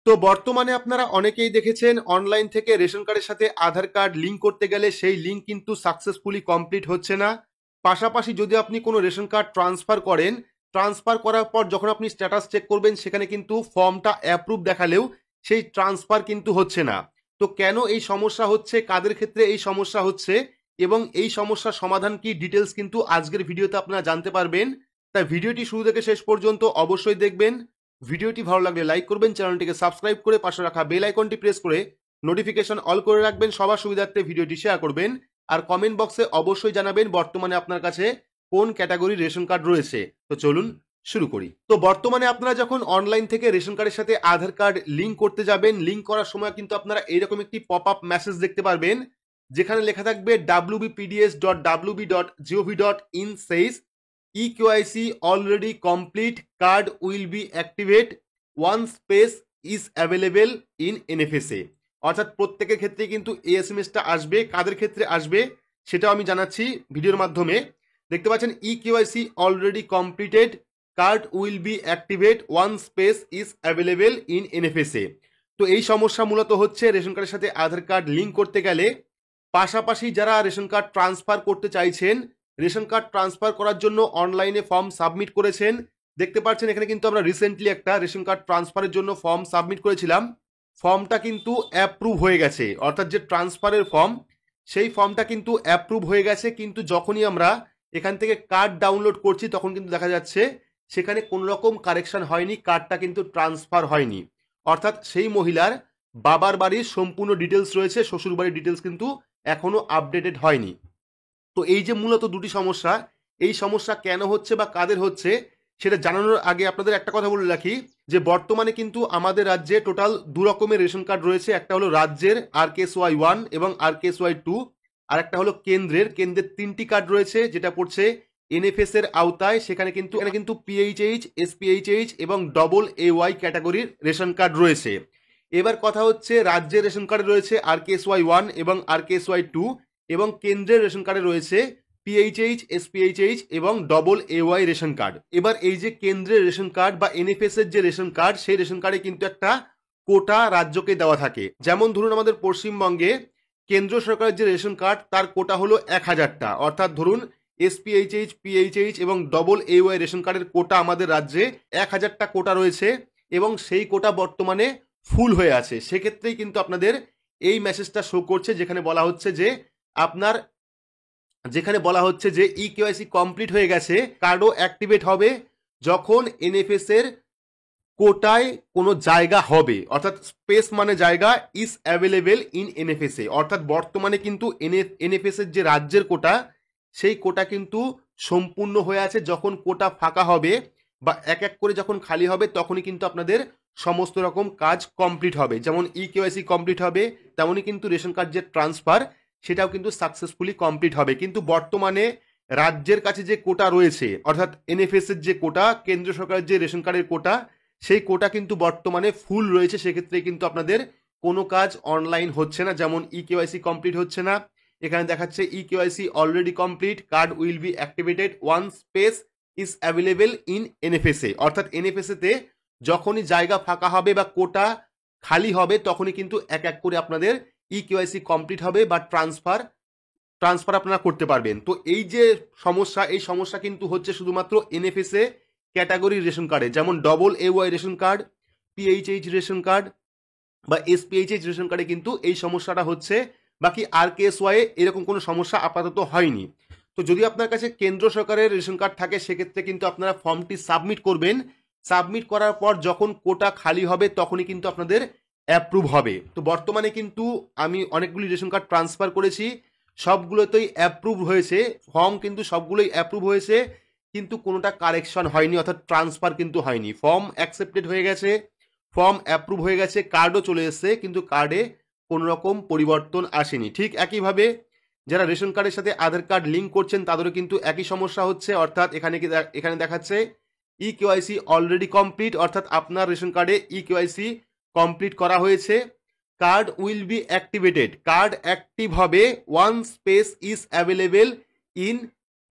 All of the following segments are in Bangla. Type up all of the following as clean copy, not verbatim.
তো বর্তমানে আপনারা অনেকেই দেখেছেন অনলাইন থেকে রেশন কার্ডের সাথে আধার কার্ড লিঙ্ক করতে গেলে সেই লিঙ্ক কিন্তু সাকসেসফুলি কমপ্লিট হচ্ছে না। পাশাপাশি যদি আপনি কোনো রেশন কার্ড ট্রান্সফার করেন, ট্রান্সফার করার পর যখন আপনি স্ট্যাটাস চেক করবেন সেখানে কিন্তু ফর্মটা অ্যাপ্রুভ দেখালেও সেই ট্রান্সফার কিন্তু হচ্ছে না। তো কেন এই সমস্যা হচ্ছে, কাদের ক্ষেত্রে এই সমস্যা হচ্ছে এবং এই সমস্যার সমাধান কি, ডিটেলস কিন্তু আজকের ভিডিওতে আপনারা জানতে পারবেন। তাই ভিডিওটি শুরু থেকে শেষ পর্যন্ত অবশ্যই দেখবেন। ভিডিওটি ভালো লাগলে লাইক করবেন, চ্যানেলটিকে সাবস্ক্রাইব করে পাশে রাখা বেল আইকনটি প্রেস করে নোটিফিকেশন অল করে রাখবেন, সবার সুবিধার্থে ভিডিওটি শেয়ার করবেন। আর কমেন্ট বক্সে অবশ্যই জানাবেন বর্তমানে আপনার কাছে কোন ক্যাটাগরির রেশন কার্ড রয়েছে। তো চলুন শুরু করি। তো বর্তমানে আপনারা যখন অনলাইন থেকে রেশন কার্ডের সাথে আধার কার্ড লিঙ্ক করতে যাবেন, লিঙ্ক করার সময় কিন্তু আপনারা এইরকম একটি পপ আপ মেসেজ দেখতে পারবেন, যেখানে লেখা থাকবে wbpds.wb.gov.in says EKYC already complete, card will be activate, one space is available in NFSA। অর্থাৎ প্রত্যেকের ক্ষেত্রে কিন্তু এই এসএমএসটা আসবে। কাদের ক্ষেত্রে আসবে সেটাও আমি জানাচ্ছি ভিডিওর মাধ্যমে। দেখতে পাচ্ছেন EKYC already completed, card will be activate, one space is available in NFSA। তো এই সমস্যা মূলত হচ্ছে রেশন কার্ডের সাথে আধার কার্ড লিঙ্ক করতে গেলে। পাশাপাশি যারা রেশন কার্ড ট্রান্সফার করতে চাইছেন, রেশন কার্ড ট্রান্সফার করার জন্য অনলাইনে ফর্ম সাবমিট করেছেন, দেখতে পাচ্ছেন এখানে কিন্তু আমরা রিসেন্টলি একটা রেশন কার্ড ট্রান্সফারের জন্য ফর্ম সাবমিট করেছিলাম। ফর্মটা কিন্তু অ্যাপ্রুভ হয়ে গেছে, অর্থাৎ যে ট্রান্সফারের ফর্ম সেই ফর্মটা কিন্তু অ্যাপ্রুভ হয়ে গেছে। কিন্তু যখনই আমরা এখান থেকে কার্ড ডাউনলোড করছি তখন কিন্তু দেখা যাচ্ছে সেখানে কোনো রকম কারেকশন হয়নি, কার্ডটা কিন্তু ট্রান্সফার হয়নি। অর্থাৎ সেই মহিলার বাবার বাড়ির সম্পূর্ণ ডিটেলস রয়েছে, শ্বশুর বাড়ির ডিটেলস কিন্তু এখনো আপডেটেড হয়নি। তো এই যে মূলত দুটি সমস্যা, এই সমস্যা কেন হচ্ছে বা কাদের হচ্ছে সেটা জানানোর আগে আপনাদের একটা কথা বলে রাখি, যে বর্তমানে কিন্তু আমাদের রাজ্যে টোটাল দু রকমের রেশন কার্ড রয়েছে। একটা হলো রাজ্যের RKSY 1 এবং RKSY 2, আর একটা হলো কেন্দ্রের 3টি কার্ড রয়েছে, যেটা পড়ছে NFS এর আওতায়। সেখানে কিন্তু PHH, SPHH এবং AA ক্যাটাগরির রেশন কার্ড রয়েছে। এবার কথা হচ্ছে রাজ্যের রেশন কার্ডে রয়েছে RKSY 1 এবং RKSY 2, এবং কেন্দ্রের রেশন কার্ডে রয়েছে PHH, SPHH এবং AA রেশন কার্ড। এবার এই যে কেন্দ্রের রেশন কার্ড বা NFS এর যে রেশন কার্ড, সেই রেশন কার্ডে কিন্তু একটা কোটা রাজ্যকে দেওয়া থাকে। যেমন ধরুন আমাদের পশ্চিমবঙ্গে কেন্দ্র সরকারের যে রেশন কার্ড তার কোটা হলো 1000টা, অর্থাৎ ধরুন SPHH, PHH এবং AA রেশন কার্ডের কোটা আমাদের রাজ্যে 1000টা কোটা রয়েছে এবং সেই কোটা বর্তমানে ফুল হয়ে আছে। সেক্ষেত্রেই কিন্তু আপনাদের এই মেসেজটা শো করছে, যেখানে বলা হচ্ছে যে EKYC কমপ্লিট হয়ে গেছে, কার্ডও অ্যাক্টিভেট হবে যখন NFS এর কোটায় কোনো জায়গা হবে, অর্থাৎ স্পেস মানে জায়গা, ইজ অ্যাভেলেবেল ইন NFS। অর্থাৎ বর্তমানে কিন্তু NFS এর যে রাজ্যের কোটা, সেই কোটা কিন্তু সম্পূর্ণ হয়ে আছে। যখন কোটা ফাঁকা হবে বা এক এক করে যখন খালি হবে তখনই কিন্তু আপনাদের সমস্ত রকম কাজ কমপ্লিট হবে। যেমন EKYC কমপ্লিট হবে, তেমনই কিন্তু রেশন কার্ড যে ট্রান্সফার সেটাও কিন্তু সাকসেসফুলি কমপ্লিট হবে। কিন্তু বর্তমানে রাজ্যের কাছে যে কোটা রয়েছে, অর্থাৎ NFS এর যে কোটা, কেন্দ্র সরকারের যে রেশন কার্ডের কোটা, সেই কোটা কিন্তু বর্তমানে ফুল রয়েছে। সেক্ষেত্রে কিন্তু আপনাদের কোনো কাজ অনলাইন হচ্ছে না। যেমন EKYC কমপ্লিট হচ্ছে না, এখানে দেখাচ্ছে EKYC already complete, card will be activated, one space is available in NFSA। অর্থাৎ NFSA তে যখনই জায়গা ফাঁকা হবে বা কোটা খালি হবে তখনই কিন্তু এক এক করে আপনাদের EKYC কমপ্লিট হবে বা ট্রান্সফার আপনারা করতে পারবেন। তো এই যে সমস্যা, এই সমস্যা কিন্তু হচ্ছে শুধুমাত্র NFSA ক্যাটাগরির রেশন কার্ডে, যেমন AA ration card, PHH ration card বা SPHH রেশন কার্ডে কিন্তু এই সমস্যাটা হচ্ছে। বাকি RKSY এরকম কোনো সমস্যা আপাতত হয়নি। তো যদি আপনার কাছে কেন্দ্র সরকারের রেশন কার্ড থাকে সেক্ষেত্রে কিন্তু আপনারা ফর্মটি সাবমিট করবেন। সাবমিট করার পর যখন কোটা খালি হবে তখনই কিন্তু আপনাদের অ্যাপ্রুভ হবে। তো বর্তমানে কিন্তু আমি অনেকগুলি রেশন কার্ড ট্রান্সফার করেছি, সবগুলোতেই অ্যাপ্রুভ হয়েছে, ফর্ম কিন্তু সবগুলোই অ্যাপ্রুভ হয়েছে, কিন্তু কোনোটা কারেকশন হয়নি, অর্থাৎ ট্রান্সফার কিন্তু হয়নি। ফর্ম অ্যাকসেপ্টেড হয়ে গেছে, ফর্ম অ্যাপ্রুভ হয়ে গেছে, কার্ডও চলে এসেছে, কিন্তু কার্ডে কোনো রকম পরিবর্তন আসেনি। ঠিক একইভাবে যারা রেশন কার্ডের সাথে আধার কার্ড লিঙ্ক করছেন তাদেরও কিন্তু একই সমস্যা হচ্ছে। অর্থাৎ এখানে দেখাচ্ছে EKYC অলরেডি কমপ্লিট, অর্থাৎ আপনার রেশন কার্ডে EKYC কমপ্লিট করা হয়েছে, card will be activated, card active হবে, one space is available in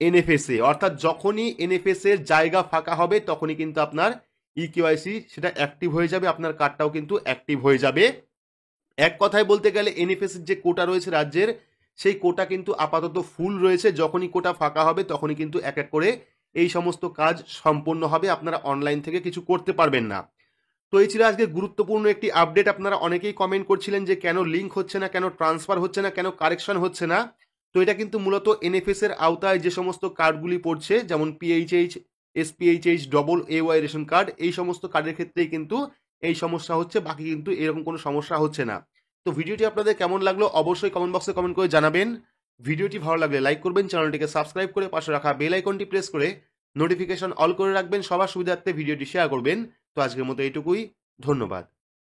NFSA। অর্থাৎ যখনই NFS এর জায়গা ফাঁকা হবে তখনই কিন্তু আপনার ইকেওয়াইসি সেটা অ্যাক্টিভ হয়ে যাবে, আপনার কার্ডটাও কিন্তু অ্যাক্টিভ হয়ে যাবে। এক কথায় বলতে গেলে এনএফএস এর যে কোটা রয়েছে রাজ্যের, সেই কোটা কিন্তু আপাতত ফুল রয়েছে। যখনই কোটা ফাঁকা হবে তখনই কিন্তু এক এক করে এই সমস্ত কাজ সম্পন্ন হবে, আপনারা অনলাইন থেকে কিছু করতে পারবেন না। তো এই ছিল আজকে গুরুত্বপূর্ণ একটি আপডেট। আপনারা অনেকেই কমেন্ট করছিলেন যে কেন লিঙ্ক হচ্ছে না, কেন ট্রান্সফার হচ্ছে না, কেন কারেকশন হচ্ছে না। তো এটা কিন্তু মূলত এনএফএস এর আওতায় যে সমস্ত কার্ডগুলি পড়ছে, যেমন PHH, SPHH, double AY ration card, এই সমস্ত কার্ডের ক্ষেত্রেই কিন্তু এই সমস্যা হচ্ছে, বাকি কিন্তু এরকম কোনো সমস্যা হচ্ছে না। তো ভিডিওটি আপনাদের কেমন লাগলো অবশ্যই কমেন্ট বক্সে কমেন্ট করে জানাবেন। ভিডিওটি ভালো লাগলে লাইক করবেন, চ্যানেলটিকে সাবস্ক্রাইব করে পাশে রাখা বেল আইকনটি প্রেস করে নোটিফিকেশন অল করে রাখবেন, সবার সুবিধার্থে ভিডিওটি শেয়ার করবেন। তো আজকের মতো এইটুকুই, ধন্যবাদ।